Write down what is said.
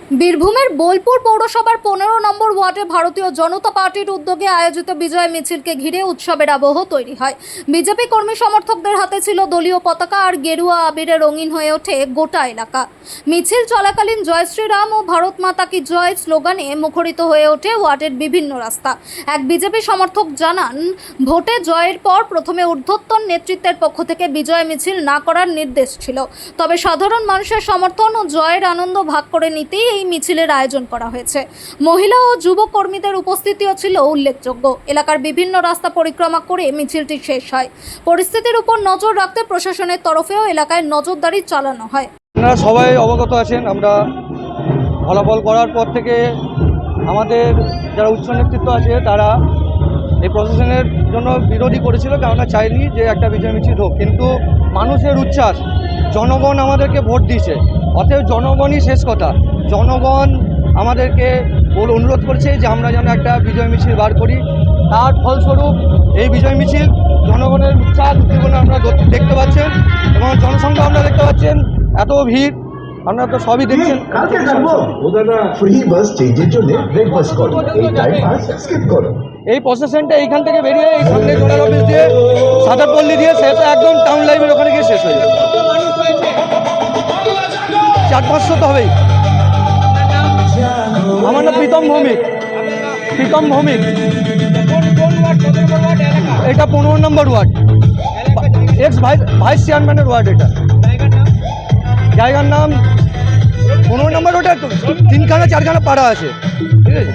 বীরভূমের বোলপুর পৌরসভার 15 নম্বর ওয়ার্ডে ভারতীয় জনতা পার্টির উদ্যোগে আয়োজিত বিজয় মিছিলকে ঘিরে উৎসবের আবহ তৈরি হয়। বিজেপি কর্মী সমর্থকদের হাতে ছিল দলীয় পতাকা আর গেরুয়া আবিরে রঙিন হয়ে ওঠে গোটা এলাকা। মিছিল চলাকালীন জয় শ্রীরাম ও ভারত মাতা কি জয় স্লোগানে মুখরিত হয়ে ওঠে ওয়ার্ডের বিভিন্ন রাস্তা। এক বিজেপি সমর্থক জানান, ভোটে জয়ের পর প্রথমে ঊর্ধ্বতন নেতৃত্বের পক্ষ থেকে বিজয় মিছিল না করার নির্দেশ ছিল, তবে সাধারণ মানুষের সমর্থন ও জয়ের আনন্দ ভাগ করে নিতেই এই মিছিলের আয়োজন করা হয়েছে। মহিলা ও যুব কর্মীদের উপস্থিতিও ছিল উল্লেখযোগ্য। এলাকার বিভিন্ন রাস্তা পরিক্রমা করে মিছিলটি শেষ হয়। পরিস্থিতির উপর নজর রাখতে প্রশাসনের তরফেও এলাকায় নজরদারি চালানো হয়। আপনারা সবাই অবগত আছেন, আমরা ফলাফল করার পর থেকে আমাদের যারা উচ্চ নেতৃত্ব আছে তারা এই প্রশাসনের জন্য বিরোধী করেছিল, কেননা চাইনি যে একটা বিজয় মিছিল হোক। কিন্তু মানুষের উচ্ছ্বাস, জনগণ আমাদেরকে ভোট দিয়েছে, অতএব জনগণই শেষ কথা। জনগণ আমাদেরকে অনুরোধ করেছে যে আমরা যেন একটা বিজয় মিছিল বার করি। তার ফলস্বরূপ এই বিজয় মিছিল জনগণের উচ্ছ্বাস উদ্দীপনা আমরা দেখতে পাচ্ছেন এবং জনসংখ্যা আমরা দেখতে পাচ্ছেন। এত ভিড় আপনারা তো সবই দেখছেন। এই প্রসেশনটা এইখান থেকে বেরিয়ে এই সামনে জোনাল অফিস দিয়ে সাদারপল্লী দিয়ে শেষ একদম টাউন লাইনের ওখানে গিয়ে শেষ হয়ে যাবে। 400-500 তো হবেই। আমার নাম প্রীতম ভৌমিক। এটা 15 নম্বর ওয়ার্ড, এক্স ভাইস চেয়ারম্যানের ওয়ার্ড। এটা জায়গার নাম 15 নম্বর, ওটা 3খানা 4খানা পাড়া আছে, ঠিক আছে।